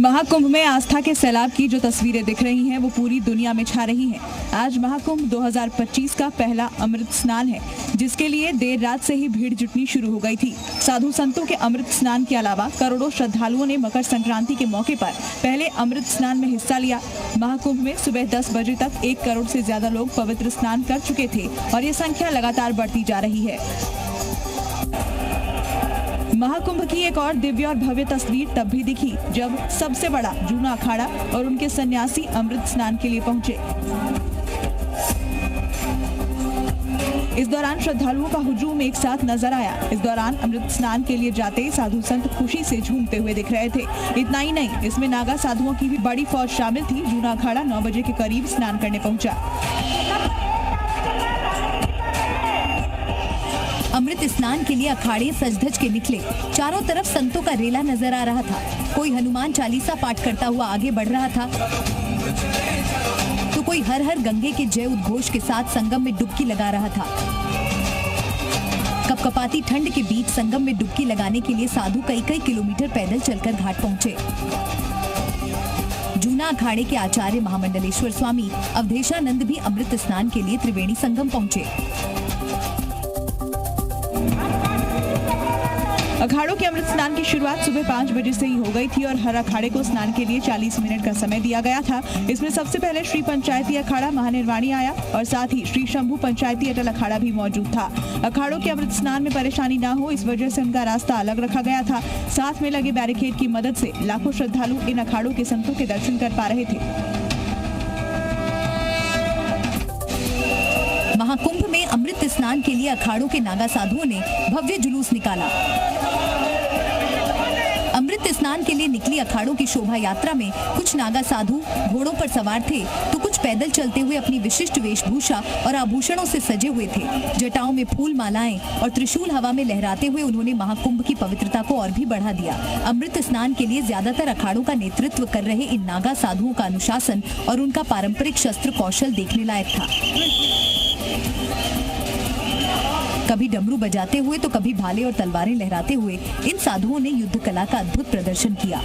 महाकुंभ में आस्था के सैलाब की जो तस्वीरें दिख रही हैं वो पूरी दुनिया में छा रही हैं। आज महाकुंभ 2025 का पहला अमृत स्नान है, जिसके लिए देर रात से ही भीड़ जुटनी शुरू हो गई थी। साधु संतों के अमृत स्नान के अलावा करोड़ों श्रद्धालुओं ने मकर संक्रांति के मौके पर पहले अमृत स्नान में हिस्सा लिया। महाकुंभ में सुबह 10 बजे तक 1 करोड़ से ज्यादा लोग पवित्र स्नान कर चुके थे और ये संख्या लगातार बढ़ती जा रही है। महाकुंभ की एक और दिव्य और भव्य तस्वीर तब भी दिखी जब सबसे बड़ा जूना अखाड़ा और उनके सन्यासी अमृत स्नान के लिए पहुंचे। इस दौरान श्रद्धालुओं का हुजूम एक साथ नजर आया। इस दौरान अमृत स्नान के लिए जाते साधु संत खुशी से झूमते हुए दिख रहे थे। इतना ही नहीं, इसमें नागा साधुओं की भी बड़ी फौज शामिल थी। जूना अखाड़ा 9 बजे के करीब स्नान करने पहुंचा। अमृत स्नान के लिए अखाड़े सज धज के निकले। चारों तरफ संतों का रेला नजर आ रहा था। कोई हनुमान चालीसा पाठ करता हुआ आगे बढ़ रहा था, तो कोई हर हर गंगे के जय उद्घोष के साथ संगम में डुबकी लगा रहा था। कपकपाती ठंड के बीच संगम में डुबकी लगाने के लिए साधु कई किलोमीटर पैदल चलकर घाट पहुंचे। जूना अखाड़े के आचार्य महामंडलेश्वर स्वामी अवधेशानंद भी अमृत स्नान के लिए त्रिवेणी संगम पहुंचे। अखाड़ों के अमृत स्नान की शुरुआत सुबह 5 बजे से ही हो गई थी और हर अखाड़े को स्नान के लिए 40 मिनट का समय दिया गया था। इसमें सबसे पहले श्री पंचायती अखाड़ा महानिर्वाणी आया और साथ ही श्री शंभू पंचायती अटल अखाड़ा भी मौजूद था। अखाड़ों के अमृत स्नान में परेशानी न हो, इस वजह से उनका रास्ता अलग रखा गया था। साथ में लगे बैरिकेड की मदद से लाखों श्रद्धालु इन अखाड़ों के संतों के दर्शन कर पा रहे थे। महाकुंभ में अमृत स्नान के लिए अखाड़ों के नागा साधुओं ने भव्य जुलूस निकाला। अमृत स्नान के लिए निकली अखाड़ों की शोभा यात्रा में कुछ नागा साधु घोड़ों पर सवार थे, तो कुछ पैदल चलते हुए अपनी विशिष्ट वेशभूषा और आभूषणों से सजे हुए थे। जटाओं में फूल मालाएं और त्रिशूल हवा में लहराते हुए उन्होंने महाकुंभ की पवित्रता को और भी बढ़ा दिया। अमृत स्नान के लिए ज्यादातर अखाड़ों का नेतृत्व कर रहे इन नागा साधुओं का अनुशासन और उनका पारंपरिक शस्त्र कौशल देखने लायक था। कभी डमरू बजाते हुए तो कभी भाले और तलवारें लहराते हुए इन साधुओं ने युद्ध कला का अद्भुत प्रदर्शन किया।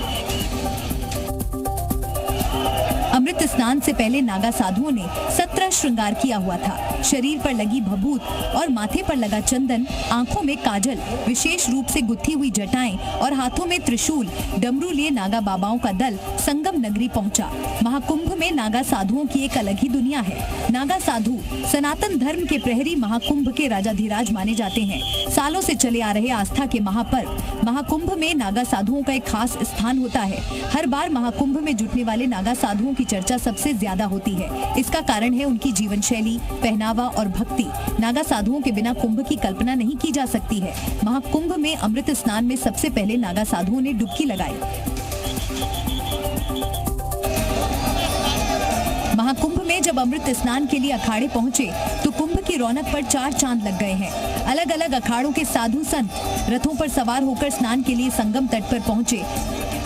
अमृत स्नान से पहले नागा साधुओं ने 17 श्रृंगार किया हुआ था। शरीर पर लगी भभूत और माथे पर लगा चंदन, आंखों में काजल, विशेष रूप से गुथी हुई जटाएं और हाथों में त्रिशूल, डमरू लिए नागा बाबाओं का दल संगम नगरी पहुंचा। महाकुंभ में नागा साधुओं की एक अलग ही दुनिया है। नागा साधु सनातन धर्म के प्रहरी महाकुंभ के राजाधिराज माने जाते हैं। सालों से चले आ रहे आस्था के महापर्व महाकुंभ में नागा साधुओं का एक खास स्थान होता है। हर बार महाकुंभ में जुटने वाले नागा साधुओं की चर्चा सबसे ज्यादा होती है। इसका कारण है उनकी जीवन शैली, पहनावा और भक्ति। नागा साधुओं के बिना कुंभ की कल्पना नहीं की जा सकती है। महाकुंभ में अमृत स्नान में सबसे पहले नागा साधुओं ने डुबकी लगाई। महाकुंभ में जब अमृत स्नान के लिए अखाड़े पहुंचे तो कुंभ की रौनक पर 4 चांद लग गए हैं। अलग अलग अखाड़ों के साधु संत रथों पर सवार होकर स्नान के लिए संगम तट पर पहुंचे।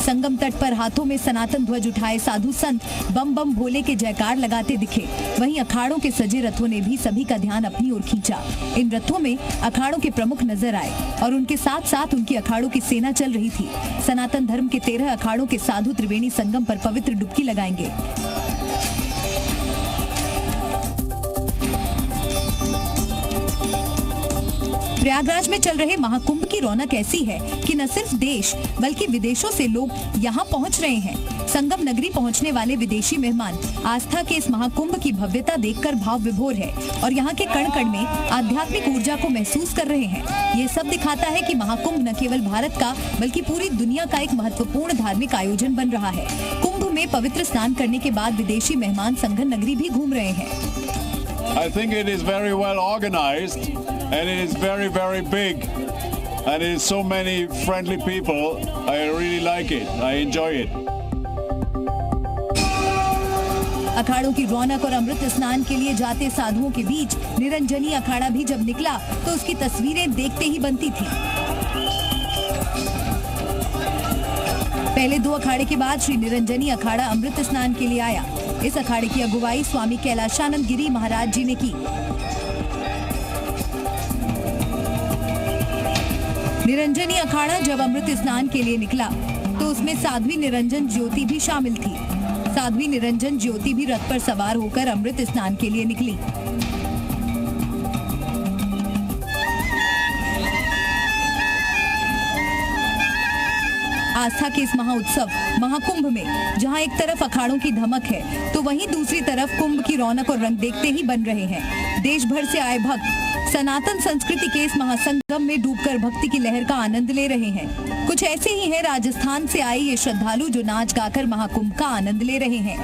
संगम तट पर हाथों में सनातन ध्वज उठाए साधु संत बम बम भोले के जयकार लगाते दिखे। वहीं अखाड़ों के सजे रथों ने भी सभी का ध्यान अपनी ओर खींचा। इन रथों में अखाड़ों के प्रमुख नजर आए और उनके साथ साथ उनकी अखाड़ों की सेना चल रही थी। सनातन धर्म के 13 अखाड़ों के साधु त्रिवेणी संगम पर पवित्र डुबकी लगाएंगे। प्रयागराज में चल रहे महाकुंभ की रौनक ऐसी है कि न सिर्फ देश बल्कि विदेशों से लोग यहाँ पहुँच रहे हैं। संगम नगरी पहुँचने वाले विदेशी मेहमान आस्था के इस महाकुंभ की भव्यता देखकर भाव विभोर है और यहाँ के कण कण में आध्यात्मिक ऊर्जा को महसूस कर रहे हैं। ये सब दिखाता है कि महाकुंभ न केवल भारत का बल्कि पूरी दुनिया का एक महत्वपूर्ण धार्मिक आयोजन बन रहा है। कुंभ में पवित्र स्नान करने के बाद विदेशी मेहमान संगम नगरी भी घूम रहे हैं। I think it is very well organized and it is very, very big and it is so many friendly people. I really like it. I enjoy it. अखाड़ों की रौनक और अमृत स्नान के लिए जाते साधुओं के बीच निरंजनी अखाड़ा भी जब निकला तो उसकी तस्वीरें देखते ही बनती थी। पहले 2 अखाड़े के बाद श्री निरंजनी अखाड़ा अमृत स्नान के लिए आया। इस अखाड़े की अगुवाई स्वामी कैलाशानंद गिरी महाराज जी ने की। निरंजनी अखाड़ा जब अमृत स्नान के लिए निकला तो उसमें साध्वी निरंजन ज्योति भी शामिल थी। साध्वी निरंजन ज्योति भी रथ पर सवार होकर अमृत स्नान के लिए निकली। आस्था के इस महाउत्सव महाकुंभ में जहां एक तरफ अखाड़ों की धमक है तो वहीं दूसरी तरफ कुंभ की रौनक और रंग देखते ही बन रहे हैं। देश भर से आए भक्त सनातन संस्कृति के इस महासंगम में डूबकर भक्ति की लहर का आनंद ले रहे हैं। कुछ ऐसे ही हैं राजस्थान से आए ये श्रद्धालु जो नाच गाकर महाकुंभ का आनंद ले रहे हैं।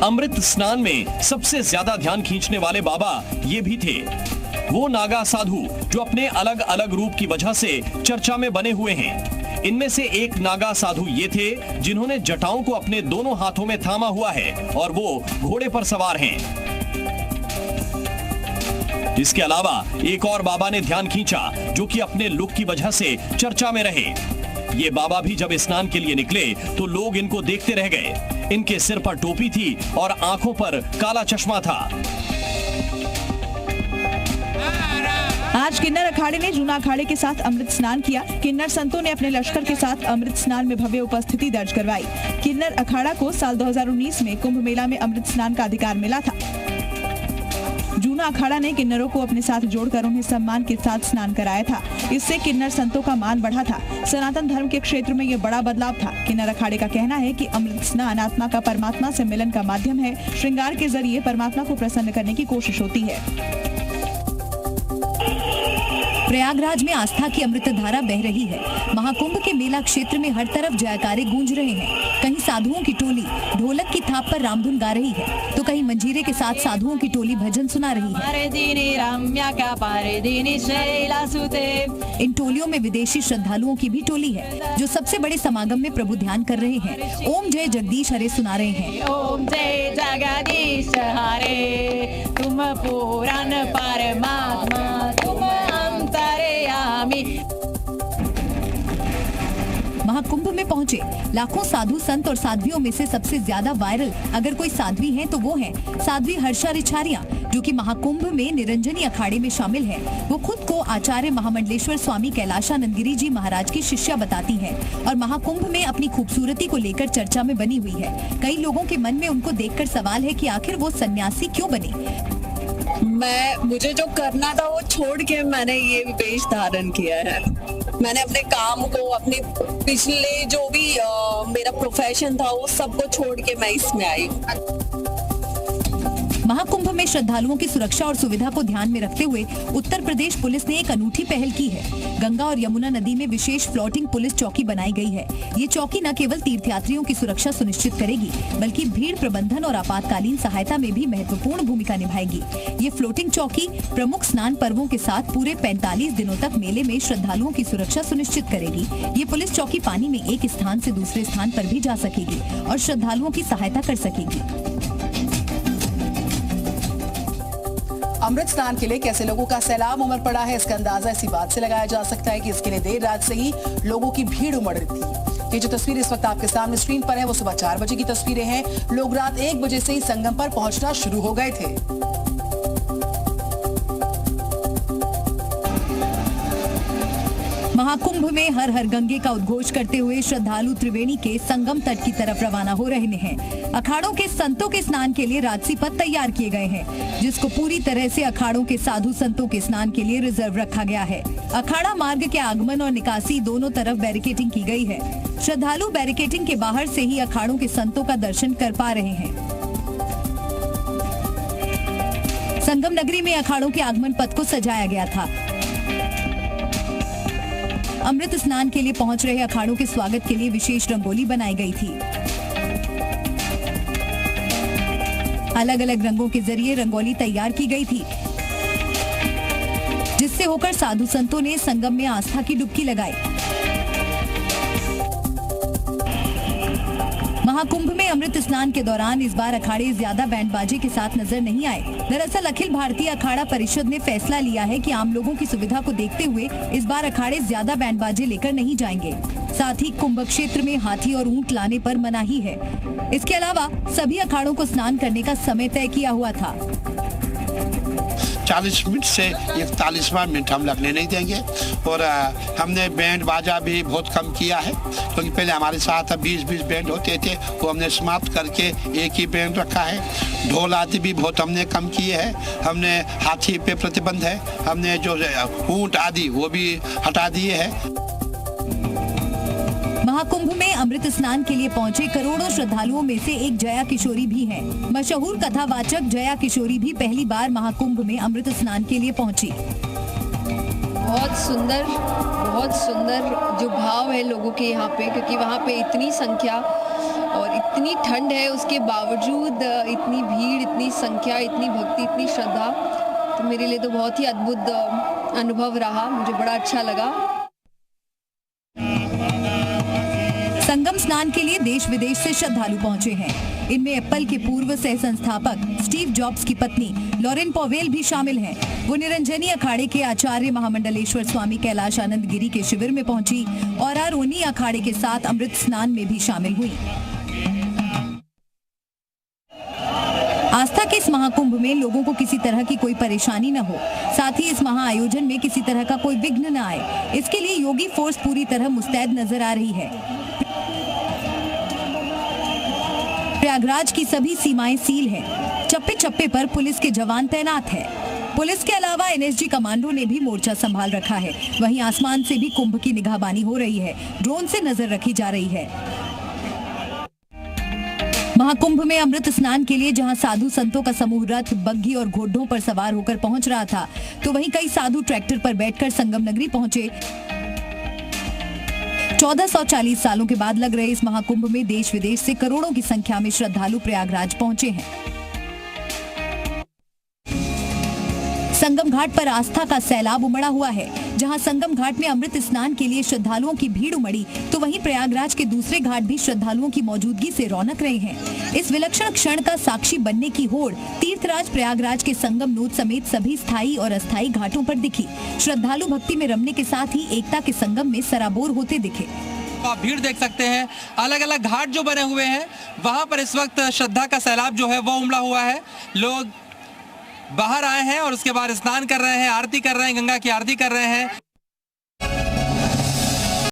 अमृत स्नान में सबसे ज्यादा ध्यान खींचने वाले बाबा ये भी थे। वो नागा साधु जो अपने अलग अलग रूप की वजह से चर्चा में बने हुए हैं। इनमें से एक नागा साधु ये थे जिन्होंने जटाओं को अपने दोनों हाथों में थामा हुआ है और वो घोड़े पर सवार हैं। इसके अलावा एक और बाबा ने ध्यान खींचा जो कि अपने लुक की वजह से चर्चा में रहे। ये बाबा भी जब स्नान के लिए निकले तो लोग इनको देखते रह गए। इनके सिर पर टोपी थी और आंखों पर काला चश्मा था। आज किन्नर अखाड़े ने जूना अखाड़े के साथ अमृत स्नान किया। किन्नर संतों ने अपने लश्कर के साथ अमृत स्नान में भव्य उपस्थिति दर्ज करवाई। किन्नर अखाड़ा को साल 2019 में कुंभ मेला में अमृत स्नान का अधिकार मिला था। जूना अखाड़ा ने किन्नरों को अपने साथ जोड़कर उन्हें सम्मान के साथ स्नान कराया था। इससे किन्नर संतों का मान बढ़ा था। सनातन धर्म के क्षेत्र में यह बड़ा बदलाव था। किन्नर अखाड़े का कहना है कि अमृत स्नान आत्मा का परमात्मा से मिलन का माध्यम है। श्रृंगार के जरिए परमात्मा को प्रसन्न करने की कोशिश होती है। प्रयागराज में आस्था की अमृत धारा बह रही है। महाकुंभ के मेला क्षेत्र में हर तरफ जयकारे गूंज रहे हैं। कहीं साधुओं की टोली ढोलक की थाप पर रामधुन गा रही है तो कहीं मंजीरे के साथ साधुओं की टोली भजन सुना रही है। इन टोलियों में विदेशी श्रद्धालुओं की भी टोली है जो सबसे बड़े समागम में प्रभु ध्यान कर रहे हैं। ओम जय जगदीश हरे सुना रहे हैं। ओम जय जगदीश हरे तुम पुराण परमात्मा तुम अंतर्यामी। महाकुंभ में पहुंचे लाखों साधु संत और साध्वियों में से सबसे ज्यादा वायरल अगर कोई साध्वी हैं तो वो हैं साध्वी हर्षा रिछारिया जो कि महाकुंभ में निरंजनी अखाड़े में शामिल है। वो खुद को आचार्य महामंडलेश्वर स्वामी कैलाशानंदगिरी जी महाराज की शिष्या बताती हैं और महाकुंभ में अपनी खूबसूरती को लेकर चर्चा में बनी हुई है। कई लोगों के मन में उनको देखकर सवाल है कि आखिर वो सन्यासी क्यों बनी। मुझे जो करना था वो छोड़ के मैंने ये वेश धारण किया है। मैंने अपने काम को अपने पिछले जो भी मेरा प्रोफेशन था वो सबको छोड़ के मैं इसमें आई। महाकुंभ में श्रद्धालुओं की सुरक्षा और सुविधा को ध्यान में रखते हुए उत्तर प्रदेश पुलिस ने एक अनूठी पहल की है। गंगा और यमुना नदी में विशेष फ्लोटिंग पुलिस चौकी बनाई गई है। ये चौकी न केवल तीर्थयात्रियों की सुरक्षा सुनिश्चित करेगी बल्कि भीड़ प्रबंधन और आपातकालीन सहायता में भी महत्वपूर्ण भूमिका निभाएगी। ये फ्लोटिंग चौकी प्रमुख स्नान पर्वों के साथ पूरे 45 दिनों तक मेले में श्रद्धालुओं की सुरक्षा सुनिश्चित करेगी। ये पुलिस चौकी पानी में एक स्थान से दूसरे स्थान पर भी जा सकेगी और श्रद्धालुओं की सहायता कर सकेगी। अमृत स्नान के लिए कैसे लोगों का सैलाब उमड़ पड़ा है इसका अंदाजा इसी बात से लगाया जा सकता है कि इसके लिए देर रात से ही लोगों की भीड़ उमड़ रही थी। ये जो तस्वीर इस वक्त आपके सामने स्क्रीन पर है वो सुबह 4 बजे की तस्वीरें हैं। लोग रात 1 बजे से ही संगम पर पहुंचना शुरू हो गए थे। महाकुंभ में हर हर गंगे का उद्घोष करते हुए श्रद्धालु त्रिवेणी के संगम तट की तरफ रवाना हो रहे हैं। अखाड़ों के संतों के स्नान के लिए राजसी पथ तैयार किए गए हैं जिसको पूरी तरह से अखाड़ों के साधु संतों के स्नान के लिए रिजर्व रखा गया है। अखाड़ा मार्ग के आगमन और निकासी दोनों तरफ बैरिकेडिंग की गई है। श्रद्धालु बैरिकेडिंग के बाहर से ही अखाड़ों के संतों का दर्शन कर पा रहे हैं। संगम नगरी में अखाड़ों के आगमन पथ को सजाया गया था। अमृत स्नान के लिए पहुंच रहे अखाड़ों के स्वागत के लिए विशेष रंगोली बनाई गई थी। अलग अलग रंगों के जरिए रंगोली तैयार की गई थी जिससे होकर साधु संतों ने संगम में आस्था की डुबकी लगाई। महाकुंभ में अमृत स्नान के दौरान इस बार अखाड़े ज्यादा बैंड बाजे के साथ नजर नहीं आए। दरअसल अखिल भारतीय अखाड़ा परिषद ने फैसला लिया है कि आम लोगों की सुविधा को देखते हुए इस बार अखाड़े ज्यादा बैंड बाजे लेकर नहीं जाएंगे। साथ ही कुंभ क्षेत्र में हाथी और ऊंट लाने पर मनाही है। इसके अलावा सभी अखाड़ों को स्नान करने का समय तय किया हुआ था। 40 मिनट से 41वां मिनट हम लगने नहीं देंगे और हमने बैंड बाजा भी बहुत कम किया है, क्योंकि पहले हमारे साथ 20-20 बैंड होते थे, वो हमने समाप्त करके एक ही बैंड रखा है। ढोल आदि भी बहुत हमने कम किए हैं। हमने हाथी पे प्रतिबंध है, हमने जो ऊंट आदि वो भी हटा दिए हैं। महाकुंभ में अमृत स्नान के लिए पहुंचे करोड़ों श्रद्धालुओं में से एक जया किशोरी भी हैं। मशहूर कथावाचक जया किशोरी भी पहली बार महाकुंभ में अमृत स्नान के लिए पहुंची। बहुत सुंदर जो भाव है लोगों के यहाँ पे, क्योंकि वहाँ पे इतनी संख्या और इतनी ठंड है, उसके बावजूद इतनी भीड़, इतनी संख्या, इतनी भक्ति, इतनी श्रद्धा, तो मेरे लिए तो बहुत ही अद्भुत अनुभव रहा। मुझे बड़ा अच्छा लगा। संगम स्नान के लिए देश विदेश से श्रद्धालु पहुंचे हैं। इनमें एप्पल के पूर्व सह संस्थापक स्टीव जॉब्स की पत्नी लॉरेन पॉवेल भी शामिल हैं। वो निरंजनी अखाड़े के आचार्य महामंडलेश्वर स्वामी कैलाश आनंद गिरी के शिविर में पहुंची और आरोनी अखाड़े के साथ अमृत स्नान में भी शामिल हुई। आस्था के इस महाकुंभ में लोगों को किसी तरह की कोई परेशानी न हो, साथ ही इस महाआयोजन में किसी तरह का कोई विघ्न न आए, इसके लिए योगी फोर्स पूरी तरह मुस्तैद नजर आ रही है। प्रयागराज की सभी सीमाएं सील हैं। चप्पे चप्पे पर पुलिस के जवान तैनात हैं। पुलिस के अलावा एनएसजी कमांडो ने भी मोर्चा संभाल रखा है। वहीं आसमान से भी कुंभ की निगाहबानी हो रही है। ड्रोन से नजर रखी जा रही है। महाकुंभ में अमृत स्नान के लिए जहां साधु संतों का समूह रथ, बग्घी और घोड़ों पर सवार होकर पहुंच रहा था, तो वहीं कई साधु ट्रैक्टर पर बैठकर संगम नगरी पहुंचे। 1440 सालों के बाद लग रहे इस महाकुंभ में देश विदेश से करोड़ों की संख्या में श्रद्धालु प्रयागराज पहुंचे हैं। संगम घाट पर आस्था का सैलाब उमड़ा हुआ है। जहां संगम घाट में अमृत स्नान के लिए श्रद्धालुओं की भीड़ उमड़ी, तो वहीं प्रयागराज के दूसरे घाट भी श्रद्धालुओं की मौजूदगी से रौनक रहे हैं। इस विलक्षण क्षण का साक्षी बनने की होड़ तीर्थराज प्रयागराज के संगम नोद समेत सभी स्थायी और अस्थायी घाटों पर दिखी। श्रद्धालु भक्ति में रमने के साथ ही एकता के संगम में सराबोर होते दिखे। आप भीड़ देख सकते हैं। अलग अलग घाट जो बने हुए हैं, वहां पर इस वक्त श्रद्धा का सैलाब जो है वो उमड़ा हुआ है। लोग बाहर आए हैं और उसके बाद स्नान कर रहे हैं, आरती कर रहे हैं, गंगा की आरती कर रहे हैं।